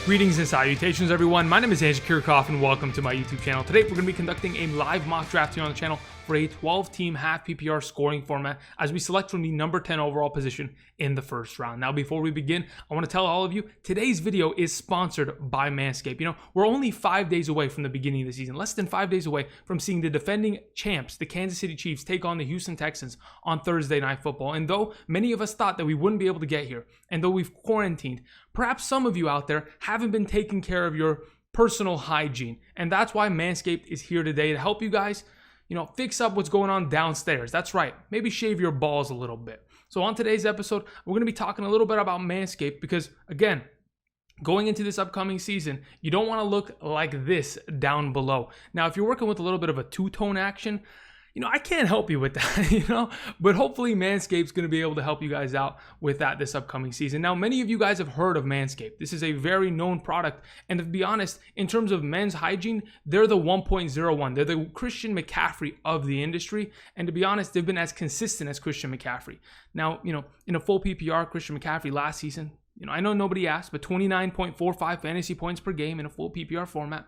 Greetings and salutations, everyone. My name is Kiorkof, and welcome to my YouTube channel. Today, we're going to be conducting a live mock draft here on the channel for a 12-team half PPR scoring format as we select from the number 10 overall position in the first round. Now, before we begin, I want to tell all of you, today's video is sponsored by Manscaped. You know, we're only 5 days away from the beginning of the season, less than 5 days away from seeing the defending champs, the Kansas City Chiefs, take on the Houston Texans on Thursday Night Football. And though many of us thought that we wouldn't be able to get here, and though we've quarantined, perhaps some of you out there haven't been taking care of your personal hygiene. And that's why Manscaped is here today to help you guys, fix up what's going on downstairs. That's right. Maybe shave your balls a little bit. So on today's episode, we're going to be talking a little bit about Manscaped because, again, going into this upcoming season, you don't want to look like this down below. Now, if you're working with a little bit of a two-tone action, I can't help you with that, but hopefully Manscaped's going to be able to help you guys out with that this upcoming season. Now, many of you guys have heard of Manscaped. This is a very known product. And to be honest, in terms of men's hygiene, they're the 1.01. They're the Christian McCaffrey of the industry. And to be honest, they've been as consistent as Christian McCaffrey. Now, in a full PPR, Christian McCaffrey last season, I know nobody asked, but 29.45 fantasy points per game in a full PPR format.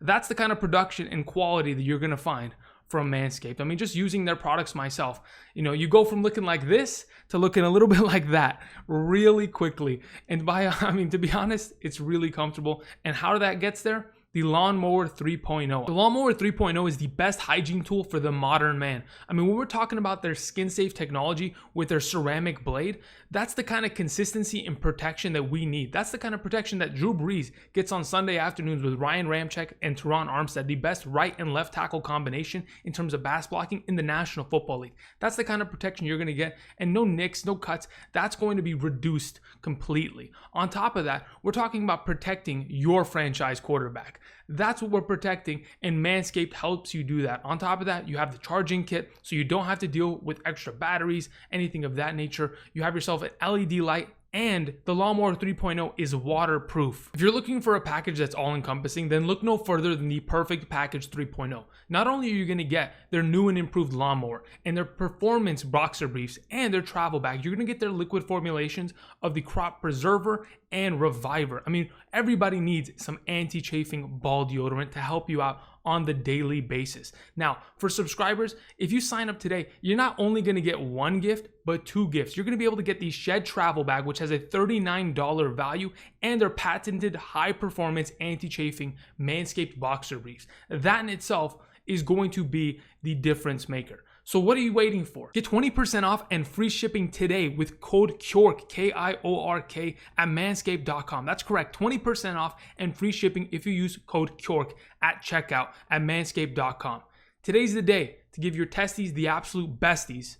That's the kind of production and quality that you're going to find from Manscaped. I mean, just using their products myself, you go from looking like this to looking a little bit like that really quickly. And to be honest, it's really comfortable. And how that gets there? The Lawnmower 3.0. The Lawnmower 3.0 is the best hygiene tool for the modern man. I mean, when we're talking about their skin-safe technology with their ceramic blade, that's the kind of consistency and protection that we need. That's the kind of protection that Drew Brees gets on Sunday afternoons with Ryan Ramczyk and Teron Armstead, the best right and left tackle combination in terms of pass blocking in the National Football League. That's the kind of protection you're going to get, and no nicks, no cuts. That's going to be reduced completely. On top of that, we're talking about protecting your franchise quarterback. That's what we're protecting, and Manscaped helps you do that. On top of that, you have the charging kit, so you don't have to deal with extra batteries, anything of that nature. You have yourself an LED light, and the Lawnmower 3.0 is waterproof. If you're looking for a package that's all-encompassing, then look no further than the Perfect Package 3.0. Not only are you going to get their new and improved lawnmower and their performance boxer briefs and their travel bag, you're going to get their liquid formulations of the Crop Preserver and Reviver. I mean, everybody needs some anti-chafing ball deodorant to help you out on the daily basis. Now, for subscribers, if you sign up today, you're not only going to get one gift, but two gifts. You're going to be able to get the Shed Travel Bag, which has a $39 value, and their patented high-performance anti-chafing Manscaped boxer briefs. That in itself is going to be the difference maker. So what are you waiting for? Get 20% off and free shipping today with code KIORK, K-I-O-R-K, at manscaped.com. That's correct, 20% off and free shipping if you use code KIORK at checkout at manscaped.com. Today's the day to give your testies the absolute besties,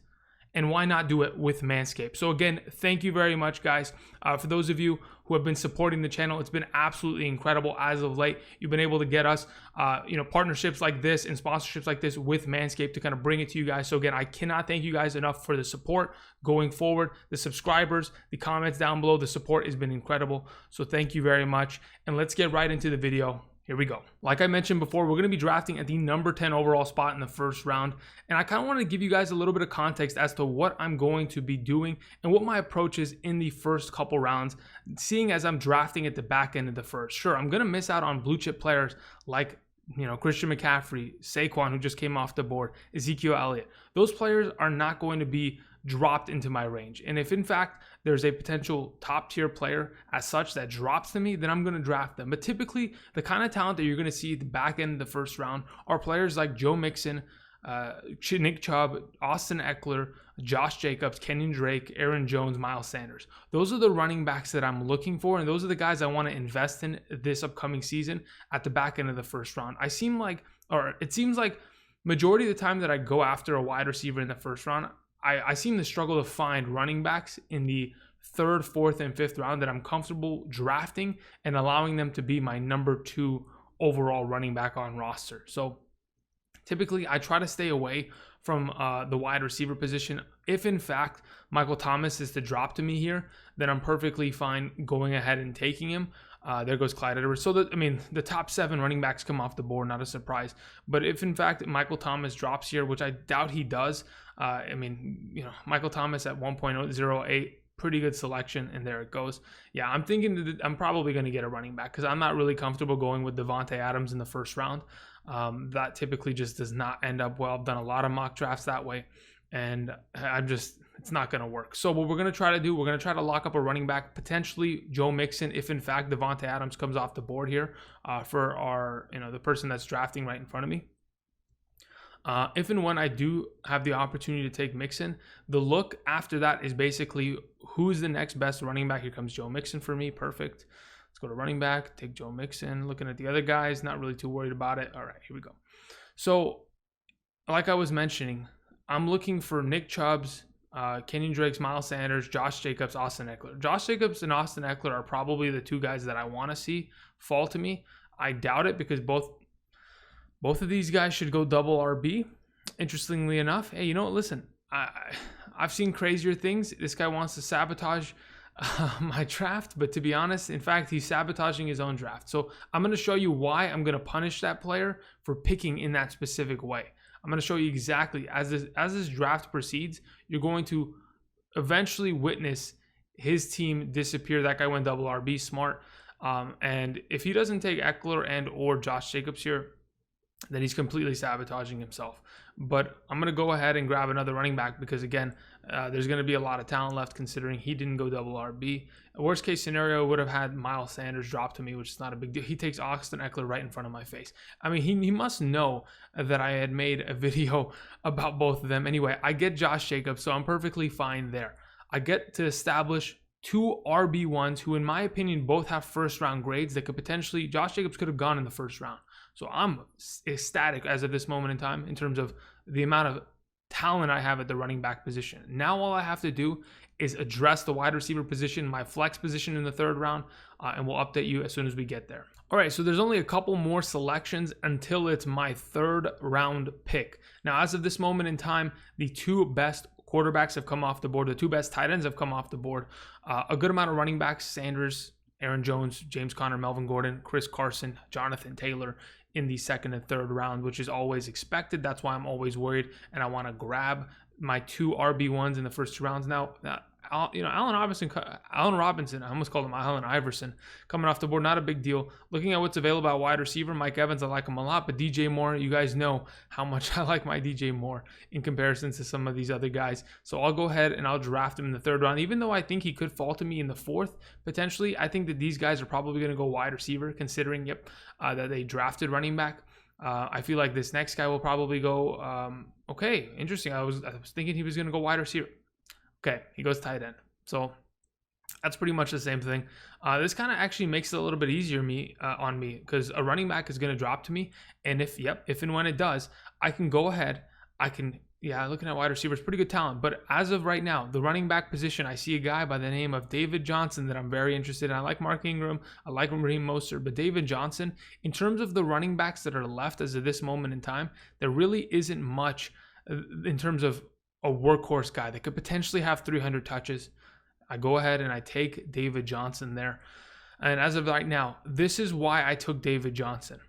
and why not do it with Manscaped? So again, thank you very much, guys. For those of you who have been supporting the channel, it's been absolutely incredible as of late. You've been able to get us, partnerships like this and sponsorships like this with Manscaped to kind of bring it to you guys. So again, I cannot thank you guys enough for the support going forward. The subscribers, the comments down below, the support has been incredible. So thank you very much. And let's get right into the video. Here we go. Like I mentioned before, we're going to be drafting at the number 10 overall spot in the first round. And I kind of want to give you guys a little bit of context as to what I'm going to be doing and what my approach is in the first couple rounds, seeing as I'm drafting at the back end of the first. Sure, I'm going to miss out on blue chip players like Christian McCaffrey, Saquon, who just came off the board, Ezekiel Elliott. Those players are not going to be dropped into my range. And if in fact there's a potential top tier player as such that drops to me, then I'm going to draft them. But typically the kind of talent that you're going to see at the back end of the first round are players like Joe Mixon, Nick Chubb, Austin Eckler, Josh Jacobs, Kenyon Drake, Aaron Jones, Miles Sanders. Those are the running backs that I'm looking for, and those are the guys I want to invest in this upcoming season at the back end of the first round. It seems like majority of the time that I go after a wide receiver in the first round, I seem to struggle to find running backs in the third, fourth, and fifth round that I'm comfortable drafting and allowing them to be my number 2 overall running back on roster. So typically, I try to stay away from the wide receiver position. If in fact Michael Thomas is to drop to me here, then I'm perfectly fine going ahead and taking him. There goes Clyde Edwards. So the top 7 running backs come off the board, not a surprise. But if in fact Michael Thomas drops here, which I doubt he does, Michael Thomas at 1.08 pretty good selection, and there it goes. Yeah, I'm thinking that I'm probably going to get a running back because I'm not really comfortable going with Devontae Adams in the first round. That typically just does not end up well. I've done a lot of mock drafts that way, and it's not going to work. So what we're going to try to do, we're going to try to lock up a running back, potentially Joe Mixon, if in fact Devontae Adams comes off the board here for our, the person that's drafting right in front of me. If and when I do have the opportunity to take Mixon, the look after that is basically who's the next best running back. Here comes Joe Mixon for me. Perfect. Let's go to running back, take Joe Mixon. Looking at the other guys, not really too worried about it. All right, here we go. So like I was mentioning, I'm looking for Nick Chubb's, Kenyon Drake's, Miles Sanders, Josh Jacobs, Austin Eckler. Josh Jacobs and Austin Eckler are probably the two guys that I want to see fall to me. I doubt it because both of these guys should go double RB. Interestingly enough, hey, listen, I've seen crazier things. This guy wants to sabotage my draft, but to be honest, in fact, he's sabotaging his own draft. So I'm going to show you why I'm going to punish that player for picking in that specific way. I'm going to show you exactly as this draft proceeds, you're going to eventually witness his team disappear. That guy went double RB, smart. And if he doesn't take Eckler and or Josh Jacobs here, then he's completely sabotaging himself. But I'm going to go ahead and grab another running back because, again, there's going to be a lot of talent left considering he didn't go double RB. A worst case scenario would have had Miles Sanders drop to me, which is not a big deal. He takes Austin Eckler right in front of my face. I mean, he must know that I had made a video about both of them. Anyway, I get Josh Jacobs, so I'm perfectly fine there. I get to establish two RB1s who, in my opinion, both have first-round grades that could potentially – Josh Jacobs could have gone in the first round. So I'm ecstatic as of this moment in time in terms of the amount of talent I have at the running back position. Now all I have to do is address the wide receiver position, my flex position in the third round, and we'll update you as soon as we get there. All right, so there's only a couple more selections until it's my third round pick. Now, as of this moment in time, the two best quarterbacks have come off the board. The two best tight ends have come off the board. A good amount of running backs, Sanders, Aaron Jones, James Conner, Melvin Gordon, Chris Carson, Jonathan Taylor in the second and third round, which is always expected. That's why I'm always worried, and I want to grab my two RB1s in the first two rounds. Now, Allen Robinson, I almost called him Allen Iverson, coming off the board, not a big deal. Looking at what's available at wide receiver, Mike Evans, I like him a lot, but DJ Moore, you guys know how much I like my DJ Moore in comparison to some of these other guys. So I'll go ahead and I'll draft him in the third round, even though I think he could fall to me in the fourth, potentially. I think that these guys are probably going to go wide receiver, considering, that they drafted running back. I feel like this next guy will probably go, okay, interesting. I was thinking he was going to go wide receiver. Okay, he goes tight end. So that's pretty much the same thing. This kind of actually makes it a little bit easier on me because a running back is going to drop to me. And if and when it does, I can go ahead. Looking at wide receivers, pretty good talent. But as of right now, the running back position, I see a guy by the name of David Johnson that I'm very interested in. I like Mark Ingram. I like Raheem Mostert. But David Johnson, in terms of the running backs that are left as of this moment in time, there really isn't much in terms of a workhorse guy that could potentially have 300 touches. I go ahead and I take David Johnson there. And as of right now, this is why I took David Johnson.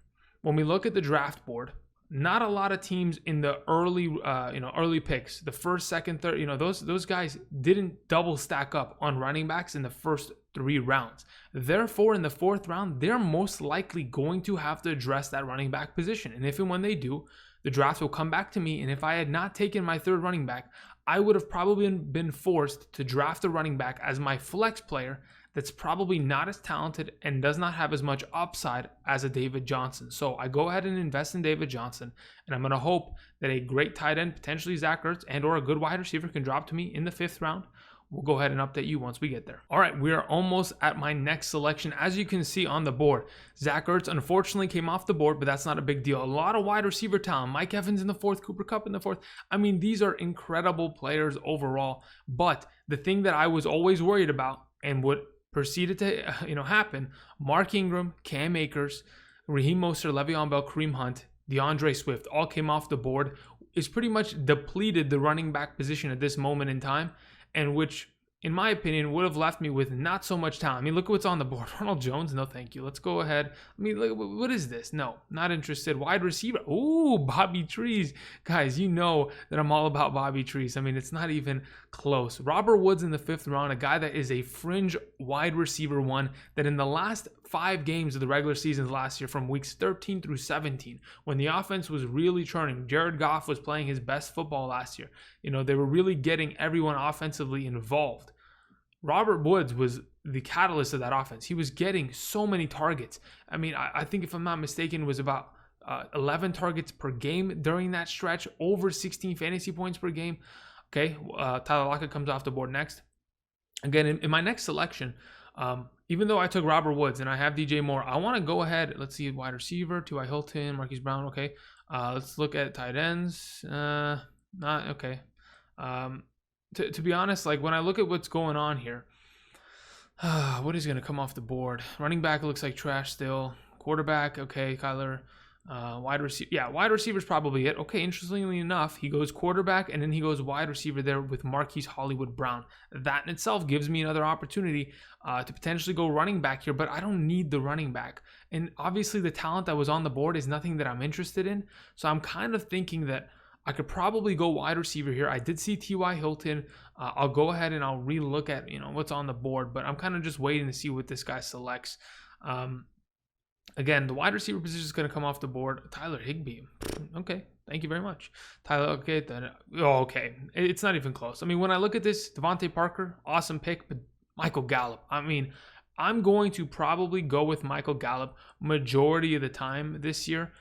When we look at the draft board, not a lot of teams in the early picks, the first, second, third, those guys didn't double stack up on running backs in the first 3 rounds. Therefore, in the fourth round, they're most likely going to have to address that running back position. And if and when they do, the draft will come back to me, and if I had not taken my third running back, I would have probably been forced to draft a running back as my flex player that's probably not as talented and does not have as much upside as a David Johnson. So I go ahead and invest in David Johnson, and I'm going to hope that a great tight end, potentially Zach Ertz, and or a good wide receiver can drop to me in the 5th round. We'll go ahead and update you once we get there. All right, we are almost at my next selection. As you can see on the board, Zach Ertz unfortunately came off the board, but that's not a big deal. A lot of wide receiver talent. Mike Evans in the 4th, Cooper Kupp in the 4th. I mean, these are incredible players overall. But the thing that I was always worried about and what proceeded to happen, Mark Ingram, Cam Akers, Raheem Mostert, Le'Veon Bell, Kareem Hunt, DeAndre Swift all came off the board. It's pretty much depleted the running back position at this moment in time, and which, in my opinion, would have left me with not so much talent. I mean, look at what's on the board. Ronald Jones, no thank you. Let's go ahead. I mean, look, what is this? No, not interested. Wide receiver. Ooh, Bobby Trees. Guys, you know that I'm all about Bobby Trees. I mean, it's not even close. Robert Woods in the 5th round, a guy that is a fringe wide receiver one that in the last 5 games of the regular season last year, from weeks 13 through 17, when the offense was really churning, Jared Goff was playing his best football last year. You know, they were really getting everyone offensively involved. Robert Woods was the catalyst of that offense. He was getting so many targets. I mean, I think if I'm not mistaken, it was about 11 targets per game during that stretch, over 16 fantasy points per game. Okay, Tyler Lockett comes off the board next. Again, in my next selection, even though I took Robert Woods and I have DJ Moore, I want to go ahead. Let's see, wide receiver, T.Y. Hilton, Marquis Brown. Okay, let's look at tight ends. Not okay. To be honest, like when I look at what's going on here, what is going to come off the board? Running back looks like trash still. Quarterback, okay, Kyler. Wide receiver, yeah, wide receiver is probably it. Okay, interestingly enough, he goes quarterback and then he goes wide receiver there with Marquis Brown. That in itself gives me another opportunity to potentially go running back here, but I don't need the running back. And obviously the talent that was on the board is nothing that I'm interested in. So I'm kind of thinking that I could probably go wide receiver here. I did see T.Y. Hilton. I'll go ahead and I'll relook at what's on the board, but I'm kind of just waiting to see what this guy selects. Again, the wide receiver position is going to come off the board. Tyler Higbee. Okay, thank you very much. Tyler, okay. Then, okay. It's not even close. I mean, when I look at this, Devontae Parker, awesome pick, but Michael Gallup. I mean, I'm going to probably go with Michael Gallup majority of the time this year.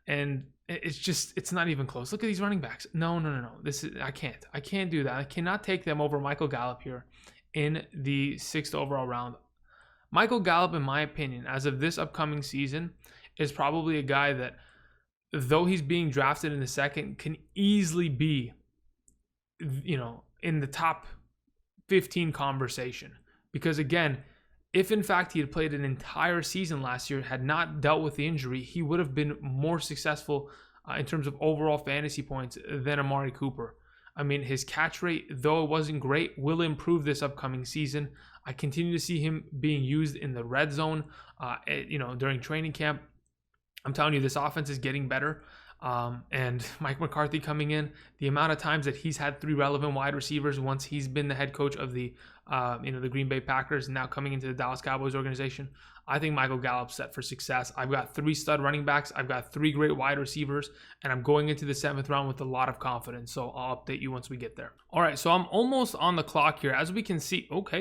And it's not even close. Look at these running backs. No. I can't do that. I cannot take them over Michael Gallup here in the 6th overall round. Michael Gallup, in my opinion, as of this upcoming season, is probably a guy that, though he's being drafted in the 2nd, can easily be, in the top 15 conversation. Because again, if in fact he had played an entire season last year, had not dealt with the injury, he would have been more successful in terms of overall fantasy points than Amari Cooper. I mean, his catch rate, though it wasn't great, will improve this upcoming season. I continue to see him being used in the red zone, during training camp. I'm telling you, this offense is getting better. And Mike McCarthy coming in, the amount of times that he's had 3 relevant wide receivers once he's been the head coach of the Green Bay Packers, and now coming into the Dallas Cowboys organization, I think Michael Gallup's set for success. I've got 3 stud running backs. I've got 3 great wide receivers, and I'm going into the 7th round with a lot of confidence. So I'll update you once we get there. All right, so I'm almost on the clock here. As we can see, 5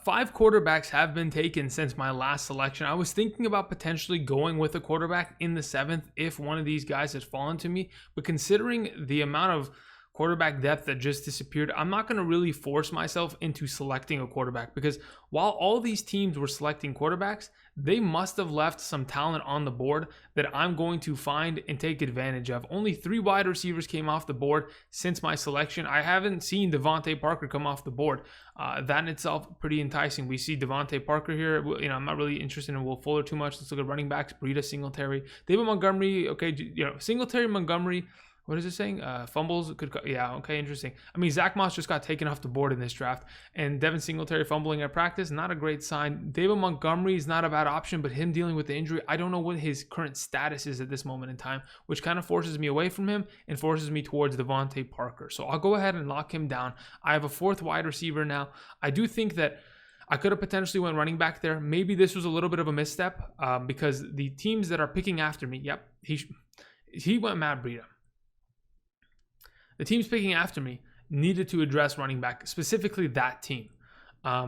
quarterbacks have been taken since my last selection. I was thinking about potentially going with a quarterback in the 7th if one of these guys has fallen to me, but considering the amount of quarterback depth that just disappeared, I'm not going to really force myself into selecting a quarterback, because while all these teams were selecting quarterbacks, they must have left some talent on the board that I'm going to find and take advantage of. Only 3 wide receivers came off the board since my selection. I haven't seen Devontae Parker come off the board. That in itself, pretty enticing. We see Devontae Parker here. I'm not really interested in Will Fuller too much. Let's look at running backs. Breida, Singletary, David Montgomery. Okay, Singletary, Montgomery. What is it saying? Fumbles could, yeah, okay, interesting. I mean, Zach Moss just got taken off the board in this draft, and Devin Singletary fumbling at practice, not a great sign. David Montgomery is not a bad option, but him dealing with the injury, I don't know what his current status is at this moment in time, which kind of forces me away from him and forces me towards Devontae Parker. So I'll go ahead and lock him down. I have a 4th wide receiver now. I do think that I could have potentially went running back there. Maybe this was a little bit of a misstep because the teams that are picking after me, he went Matt Breida. The teams picking after me needed to address running back, specifically that team.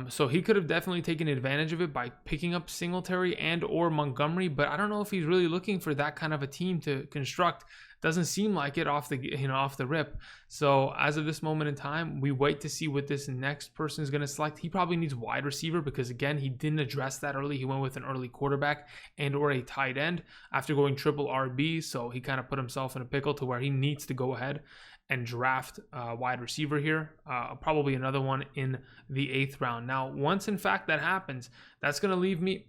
So he could have definitely taken advantage of it by picking up Singletary and or Montgomery, but I don't know if he's really looking for that kind of a team to construct. Doesn't seem like it off the rip. So as of this moment in time, we wait to see what this next person is going to select. He probably needs wide receiver because, again, he didn't address that early. He went with an early quarterback and or a tight end after going triple RB. So he kind of put himself in a pickle to where he needs to go ahead and draft a wide receiver here, probably another one in the 8th round. Now, once in fact that happens, that's going to leave me.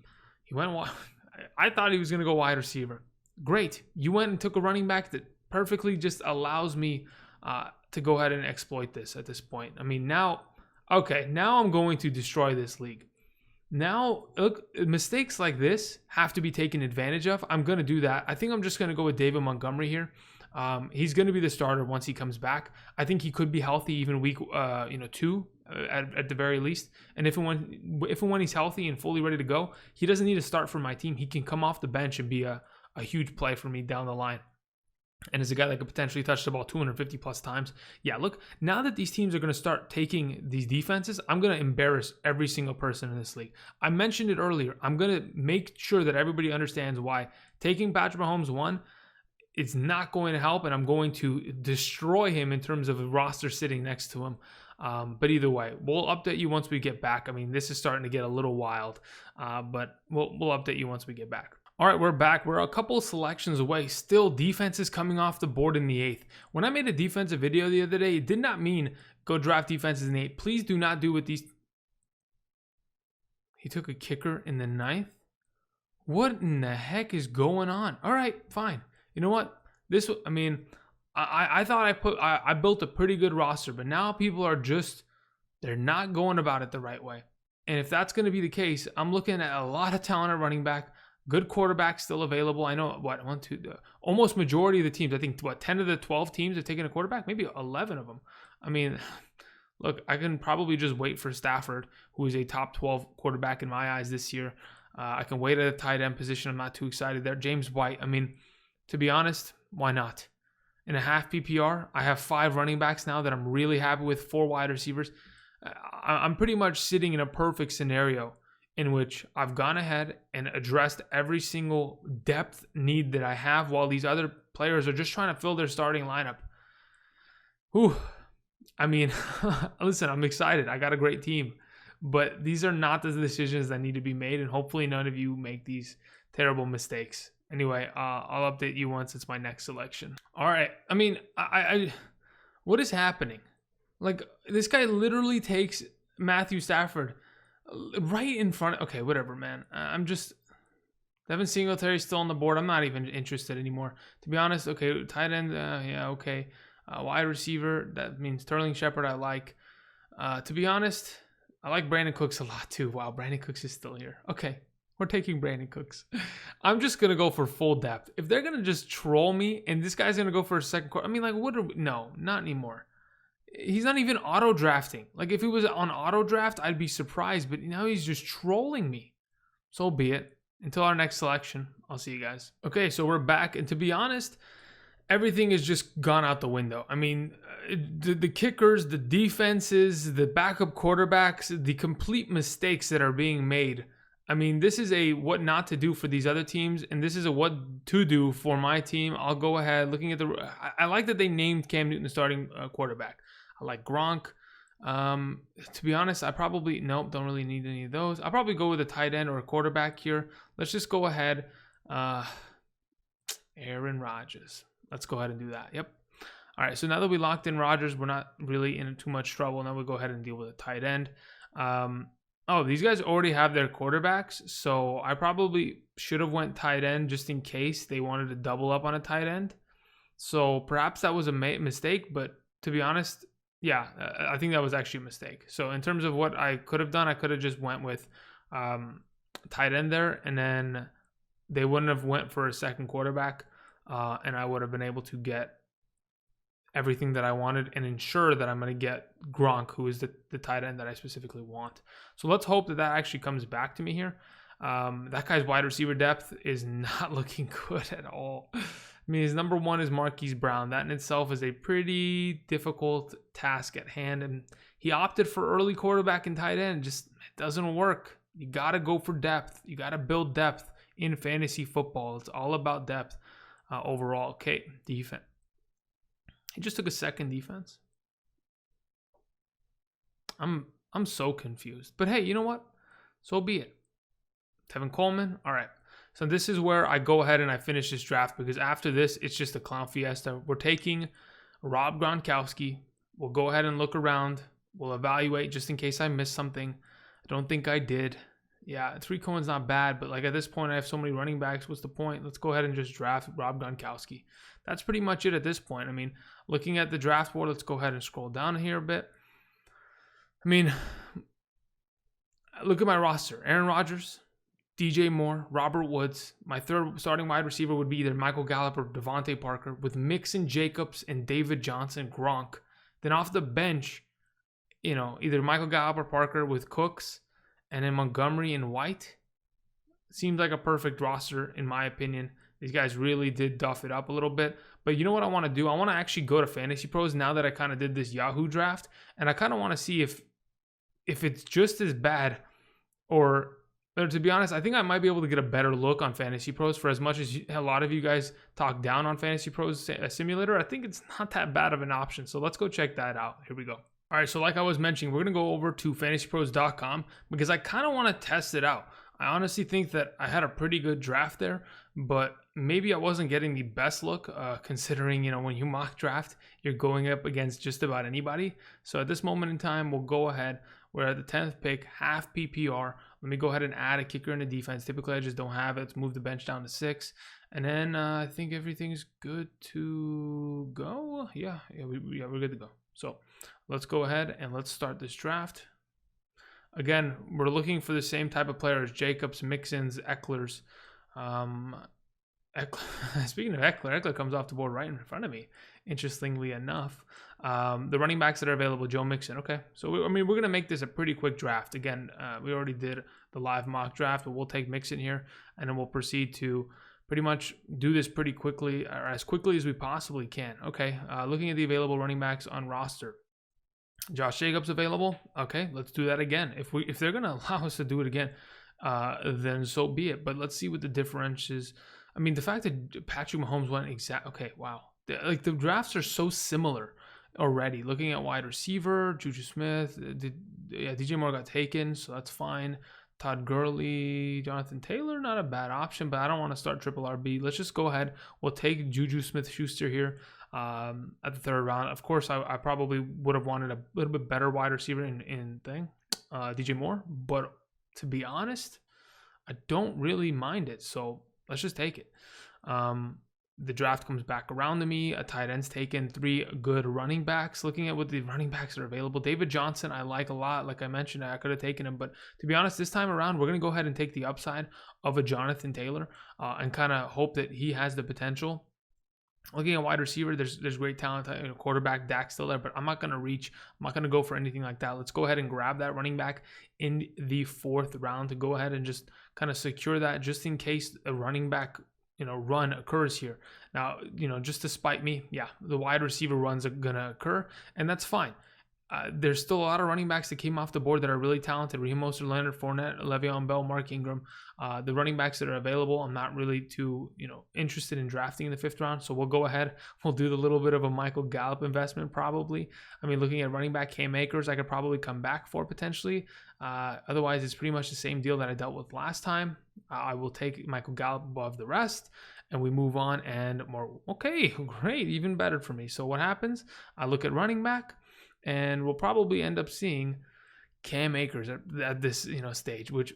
I thought he was going to go wide receiver. Great. You went and took a running back that perfectly just allows me to go ahead and exploit this at this point. I mean, now Okay, now I'm going to destroy this league. Now, look, mistakes like this have to be taken advantage of. I'm going to do that. I think I'm just going to go with David Montgomery here. He's going to be the starter once he comes back. I think he could be healthy even week 2 at the very least. And if and when he's healthy and fully ready to go, he doesn't need to start for my team. He can come off the bench and be a huge play for me down the line. And as a guy that could potentially touch the ball 250 plus times. Yeah, look, now that these teams are going to start taking these defenses, I'm going to embarrass every single person in this league. I mentioned it earlier. I'm going to make sure that everybody understands why taking Patrick Mahomes 1, it's not going to help, and I'm going to destroy him in terms of a roster sitting next to him. But either way, we'll update you once we get back. I mean, this is starting to get a little wild, but we'll update you once we get back. All right, we're back. We're a couple of selections away. Still, defenses coming off the board in the 8th. When I made a defensive video the other day, it did not mean go draft defenses in the 8th. Please do not do what these... He took a kicker in the 9th? What in the heck is going on? All right, fine. You know what? I thought I built a pretty good roster, but now people are just... They're not going about it the right way. And if that's going to be the case, I'm looking at a lot of talent at running back. Good quarterbacks still available. I know, almost majority of the teams, I think, 10 of the 12 teams have taken a quarterback? Maybe 11 of them. I mean, look, I can probably just wait for Stafford, who is a top 12 quarterback in my eyes this year. I can wait at the tight end position. I'm not too excited there. James White, I mean, to be honest, why not? In a half PPR, I have 5 running backs now that I'm really happy with, 4 wide receivers. I'm pretty much sitting in a perfect scenario in which I've gone ahead and addressed every single depth need that I have while these other players are just trying to fill their starting lineup. Whew. I mean, listen, I'm excited. I got a great team. But these are not the decisions that need to be made, and hopefully none of you make these terrible mistakes. Anyway, I'll update you once it's my next selection. All right. I mean, what is happening? Like, this guy literally takes Matthew Stafford right in front. Okay, whatever, man. Devin Singletary's still on the board. I'm not even interested anymore, to be honest. Okay, tight end, yeah, okay. Wide receiver, that means Sterling Shepard I like. To be honest, I like Brandon Cooks a lot too. Wow, Brandon Cooks is still here. Okay, we're taking Brandon Cooks. I'm just going to go for full depth. If they're going to just troll me and this guy's going to go for a second quarter, I mean, like, no, not anymore. He's not even auto drafting. Like, if he was on auto draft, I'd be surprised, but now he's just trolling me. So be it. Until our next selection, I'll see you guys. Okay, so we're back, and to be honest, everything has just gone out the window. I mean, the kickers, the defenses, the backup quarterbacks, the complete mistakes that are being made. I mean, this is a what not to do for these other teams, and this is a what to do for my team. I'll go ahead. Looking at I like that they named Cam Newton the starting quarterback. I like Gronk. To be honest, I probably, don't really need any of those. I'll probably go with a tight end or a quarterback here. Let's just go ahead. Aaron Rodgers. Let's go ahead and do that. Yep. All right. So now that we locked in Rodgers, we're not really in too much trouble. Now we'll go ahead and deal with a tight end. These guys already have their quarterbacks. So I probably should have went tight end just in case they wanted to double up on a tight end. So perhaps that was a mistake, but to be honest, yeah, I think that was actually a mistake. So in terms of what I could have done, I could have just went with tight end there, and then they wouldn't have went for a second quarterback, and I would have been able to get everything that I wanted and ensure that I'm going to get Gronk, who is the tight end that I specifically want. So let's hope that actually comes back to me here. That guy's wide receiver depth is not looking good at all. I mean, his number 1 is Marquis Brown. That in itself is a pretty difficult task at hand. And he opted for early quarterback and tight end. Just, it doesn't work. You got to go for depth. You got to build depth in fantasy football. It's all about depth overall. Okay, defense. He just took a second defense. I'm so confused. But hey, you know what? So be it. Tevin Coleman. All right. So this is where I go ahead and I finish this draft, because after this, it's just a clown fiesta. We're taking Rob Gronkowski. We'll go ahead and look around. We'll evaluate just in case I missed something. I don't think I did. Yeah, Tariq Cohen's not bad, but like at this point, I have so many running backs. What's the point? Let's go ahead and just draft Rob Gronkowski. That's pretty much it at this point. I mean, looking at the draft board, let's go ahead and scroll down here a bit. I mean, look at my roster. Aaron Rodgers, DJ Moore, Robert Woods. My third starting wide receiver would be either Michael Gallup or Devontae Parker, with Mixon, Jacobs, and David Johnson, Gronk. Then off the bench, either Michael Gallup or Parker with Cooks, and then Montgomery and White. Seems like a perfect roster, in my opinion. These guys really did duff it up a little bit. But you know what I want to do? I want to actually go to Fantasy Pros now that I kind of did this Yahoo draft. And I kind of want to see if it's just as bad, or to be honest, I think I might be able to get a better look on Fantasy Pros. For as much as a lot of you guys talk down on Fantasy Pros Simulator, I think it's not that bad of an option. So let's go check that out. Here we go. All right, so like I was mentioning, we're going to go over to fantasypros.com because I kind of want to test it out. I honestly think that I had a pretty good draft there, but maybe I wasn't getting the best look considering, when you mock draft, you're going up against just about anybody. So at this moment in time, we'll go ahead. We're at the 10th pick, half PPR. Let me go ahead and add a kicker in the defense. Typically, I just don't have it. Let's move the bench down to 6. And then I think everything's good to go. Yeah, we're good to go. So let's go ahead and let's start this draft. Again, we're looking for the same type of players: Jacobs, Mixons, Ecklers. Speaking of Eckler comes off the board right in front of me, interestingly enough. The running backs that are available: Joe Mixon. Okay, so we're going to make this a pretty quick draft. Again, we already did the live mock draft, but we'll take Mixon here, and then we'll proceed to pretty much do this pretty quickly, or as quickly as we possibly can. Okay, looking at the available running backs on roster. Josh Jacobs available. Okay, let's do that again. If they're going to allow us to do it again, then so be it. But let's see what the difference is. I mean, the fact that Patrick Mahomes went okay, wow. Like, the drafts are so similar already. Looking at wide receiver, Juju Smith, DJ Moore got taken, so that's fine. Todd Gurley, Jonathan Taylor, not a bad option, but I don't want to start triple RB. Let's just go ahead. We'll take Juju Smith-Schuster here at the 3rd round. Of course, I probably would have wanted a little bit better wide receiver in DJ Moore, but to be honest, I don't really mind it, so let's just take it. The draft comes back around to me. A tight end's taken, 3 good running backs. Looking at what the running backs are available, David Johnson I like a lot. Like I mentioned, I could have taken him, but to be honest, this time around, we're going to go ahead and take the upside of a Jonathan Taylor and kind of hope that he has the potential. Looking at wide receiver, there's great talent. Quarterback, Dak's still there, but I'm not going to reach. I'm not going to go for anything like that. Let's go ahead and grab that running back in the 4th round to go ahead and just kind of secure that just in case a running back run occurs here. Now, just to spite me, yeah, the wide receiver runs are going to occur, and that's fine. There's still a lot of running backs that came off the board that are really talented. Raheem Mostert, Leonard Fournette, Le'Veon Bell, Mark Ingram. The running backs that are available, I'm not really too interested in drafting in the 5th round. So we'll go ahead. We'll do the little bit of a Michael Gallup investment probably. I mean, looking at running back Cam Akers, I could probably come back for potentially. Otherwise, it's pretty much the same deal that I dealt with last time. I will take Michael Gallup above the rest. And we move on and more. Okay, great. Even better for me. So what happens? I look at running back. And we'll probably end up seeing Cam Akers at this stage, which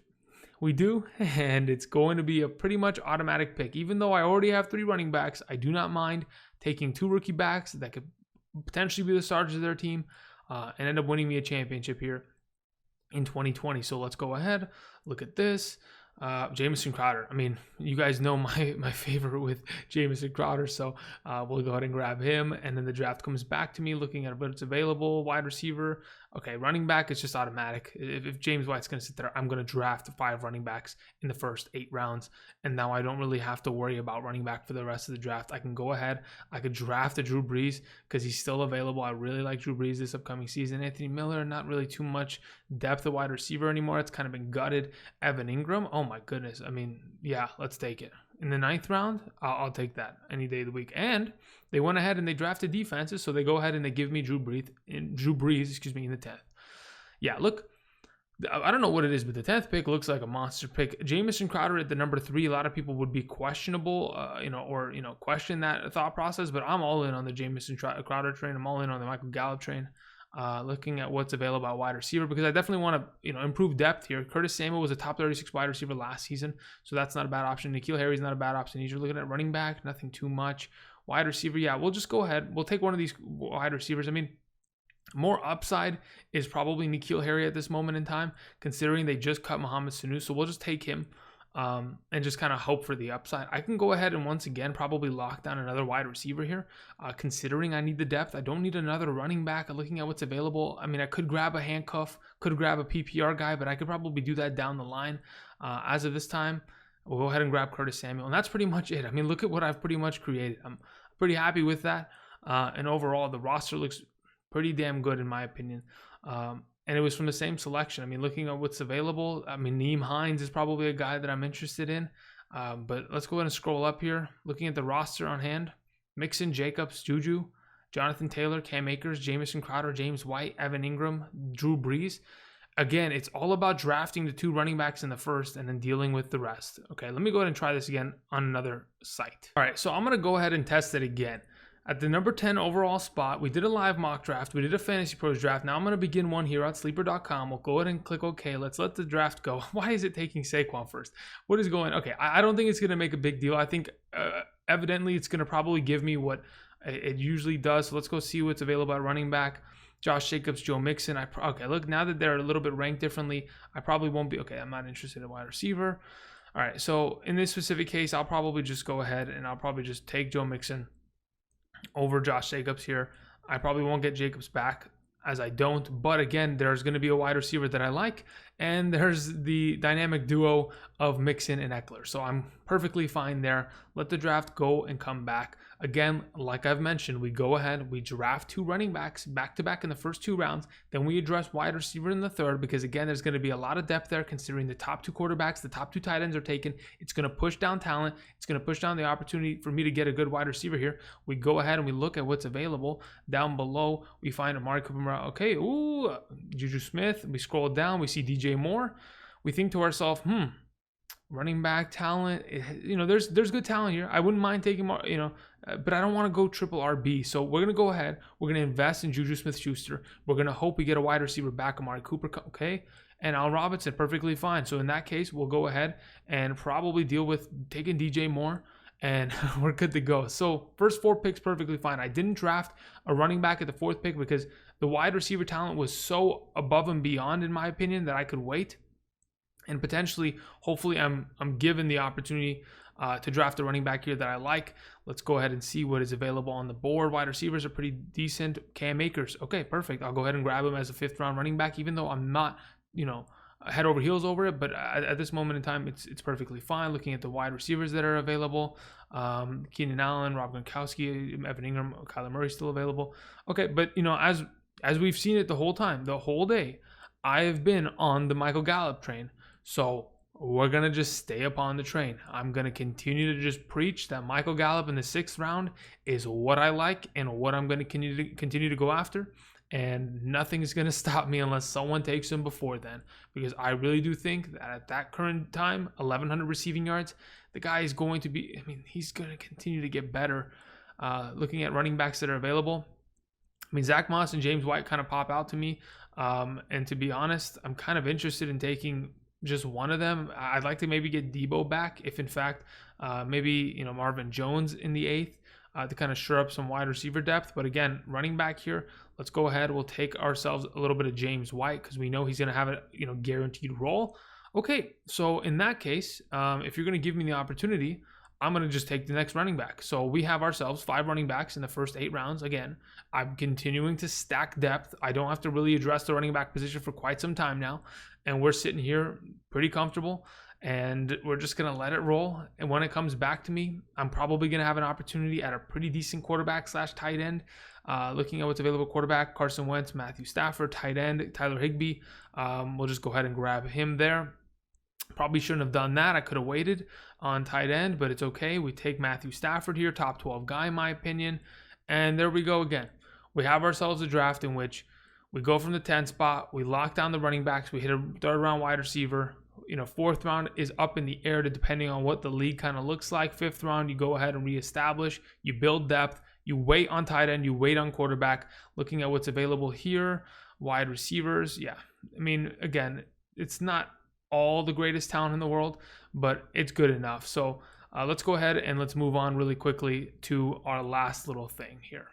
we do, and it's going to be a pretty much automatic pick. Even though I already have 3 running backs, I do not mind taking 2 rookie backs that could potentially be the starters of their team and end up winning me a championship here in 2020. So let's go ahead, look at this. Jamison Crowder. I mean, you guys know my favorite with Jamison Crowder, so we'll go ahead and grab him. And then the draft comes back to me looking at what's available. Wide receiver. Okay, running back is just automatic. If James White's going to sit there, I'm going to draft 5 running backs in the first 8 rounds. And now I don't really have to worry about running back for the rest of the draft. I can go ahead. I could draft a Drew Brees because he's still available. I really like Drew Brees this upcoming season. Anthony Miller, not really too much depth of wide receiver anymore. It's kind of been gutted. Evan Ingram. Oh my goodness. I mean, yeah, let's take it. In the 9th round, I'll take that any day of the week. And they went ahead and they drafted defenses, so they go ahead and they give me Drew Brees, in the 10th. Yeah, look, I don't know what it is, but the 10th pick looks like a monster pick. Jamison Crowder at the number 3, a lot of people would be questionable, question that thought process, but I'm all in on the Jamison Crowder train. I'm all in on the Michael Gallup train. Looking at what's available at wide receiver, because I definitely want to improve depth here. Curtis Samuel was a top 36 wide receiver last season, so that's not a bad option. N'Keal Harry's not a bad option. You're looking at running back, nothing too much. Wide receiver, yeah, we'll just go ahead. We'll take one of these wide receivers. I mean, More upside is probably N'Keal Harry at this moment in time, considering they just cut Mohamed Sanu. So we'll just take him and just kind of hope for the upside. I can go ahead and once again probably lock down another wide receiver here, considering I need the depth. I don't need another running back. Looking at what's available, I mean, I could grab a handcuff, could grab a PPR guy, but I could probably do that down the line. As of this time, we'll go ahead and grab Curtis Samuel, and that's pretty much it. I mean, look at what I've pretty much created. I'm pretty happy with that, and overall, the roster looks pretty damn good in my opinion. And it was from the same selection. I mean, looking at what's available, I mean, Nyheim Hines is probably a guy that I'm interested in. But let's go ahead and scroll up here. Looking at the roster on hand, Mixon, Jacobs, Juju, Jonathan Taylor, Cam Akers, Jamison Crowder, James White, Evan Ingram, Drew Brees. Again, it's all about drafting the 2 running backs in the first and then dealing with the rest. Okay, let me go ahead and try this again on another site. All right, so I'm going to go ahead and test it again. At the number 10 overall spot, we did a live mock draft. We did a Fantasy Pros draft. Now I'm going to begin one here at sleeper.com. We'll go ahead and click OK. Let's let the draft go. Why is it taking Saquon first? What is going on? Okay, I don't think it's going to make a big deal. I think evidently it's going to probably give me what it usually does. So let's go see what's available at running back. Josh Jacobs, Joe Mixon. Okay, look, now that they're a little bit ranked differently, I probably won't be. Okay, I'm not interested in wide receiver. All right, so in this specific case, I'll probably just go ahead and I'll probably just take Joe Mixon over Josh Jacobs here. I probably won't get Jacobs back as I don't, but again, there's going to be a wide receiver that I like, and there's the dynamic duo of Mixon and Eckler. So I'm perfectly fine there. Let the draft go and come back. Again, like I've mentioned, we go ahead, we draft 2 running backs back-to-back in the first 2 rounds. Then we address wide receiver in the third because, again, there's going to be a lot of depth there considering the top 2 quarterbacks, the top 2 tight ends are taken. It's going to push down talent. It's going to push down the opportunity for me to get a good wide receiver here. We go ahead and we look at what's available. Down below, we find a Marquis Brown. Okay, Juju Smith. We scroll down, we see DJ Moore. We think to ourselves, running back talent, there's good talent here. I wouldn't mind taking more, but I don't want to go triple RB. So we're going to go ahead. We're going to invest in Juju Smith-Schuster. We're going to hope we get a wide receiver back, Amari Cooper, okay? And Al Robinson, perfectly fine. So in that case, we'll go ahead and probably deal with taking DJ Moore, and we're good to go. So first 4 picks, perfectly fine. I didn't draft a running back at the 4th pick because the wide receiver talent was so above and beyond, in my opinion, that I could wait. And potentially, hopefully, I'm given the opportunity to draft a running back here that I like. Let's go ahead and see what is available on the board. Wide receivers are pretty decent. Cam Akers, okay, perfect. I'll go ahead and grab him as a 5th round running back, even though I'm not, head over heels over it. But at this moment in time, it's perfectly fine. Looking at the wide receivers that are available, Keenan Allen, Rob Gronkowski, Evan Ingram, Kyler Murray still available. Okay, but as we've seen it the whole time, the whole day, I have been on the Michael Gallup train. So we're going to just stay upon the train. I'm going to continue to just preach that Michael Gallup in the 6th round is what I like and what I'm going to continue to go after. And nothing's going to stop me unless someone takes him before then. Because I really do think that at that current time, 1,100 receiving yards, the guy is going to be, he's going to continue to get better. Looking at running backs that are available, Zach Moss and James White kind of pop out to me. And to be honest, I'm kind of interested in taking just one of them. I'd like to maybe get Debo back if in fact maybe Marvin Jones in the 8th to kind of shore up some wide receiver depth. But again, running back here, let's go ahead. We'll take ourselves a little bit of James White because we know he's going to have a guaranteed role. Okay, so in that case, if you're going to give me the opportunity, I'm going to just take the next running back. So we have ourselves 5 running backs in the first 8 rounds. Again, I'm continuing to stack depth. I don't have to really address the running back position for quite some time now. And we're sitting here pretty comfortable. And we're just going to let it roll. And when it comes back to me, I'm probably going to have an opportunity at a pretty decent quarterback / tight end. Looking at what's available, quarterback, Carson Wentz, Matthew Stafford, tight end, Tyler Higbee. We'll just go ahead and grab him there. Probably shouldn't have done that. I could have waited on tight end, but it's okay. We take Matthew Stafford here, top 12 guy in my opinion. And there we go again. We have ourselves a draft in which we go from the 10th spot, we lock down the running backs, we hit a 3rd round wide receiver. 4th round is up in the air depending on what the league kind of looks like. 5th round, you go ahead and reestablish, you build depth, you wait on tight end, you wait on quarterback. Looking at what's available here, wide receivers, yeah. Again, it's not all the greatest talent in the world, but it's good enough. So let's go ahead and let's move on really quickly to our last little thing here.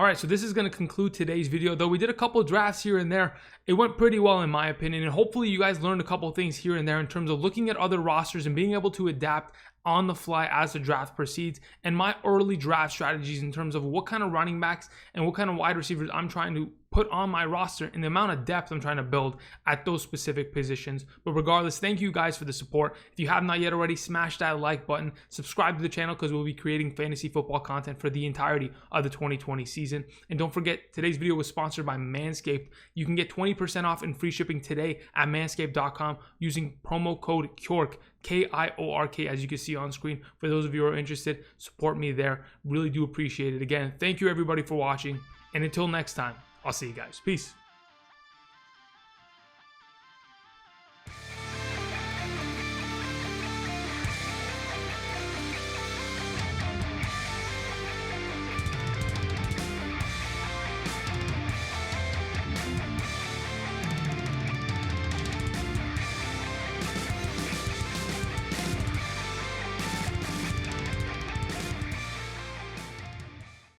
All right, so this is going to conclude today's video. Though we did a couple of drafts here and there, it went pretty well in my opinion, and hopefully you guys learned a couple of things here and there in terms of looking at other rosters and being able to adapt on the fly as the draft proceeds, and my early draft strategies in terms of what kind of running backs and what kind of wide receivers I'm trying to put on my roster and the amount of depth I'm trying to build at those specific positions. But regardless, thank you guys for the support. If you have not yet already, smash that like button, subscribe to the channel because we'll be creating fantasy football content for the entirety of the 2020 season. And don't forget, today's video was sponsored by Manscaped. You can get 20% off and free shipping today at manscaped.com using promo code KIORK, Kiork, as you can see on screen. For those of you who are interested, support me there. Really do appreciate it. Again, thank you everybody for watching, and until next time, I'll see you guys. Peace.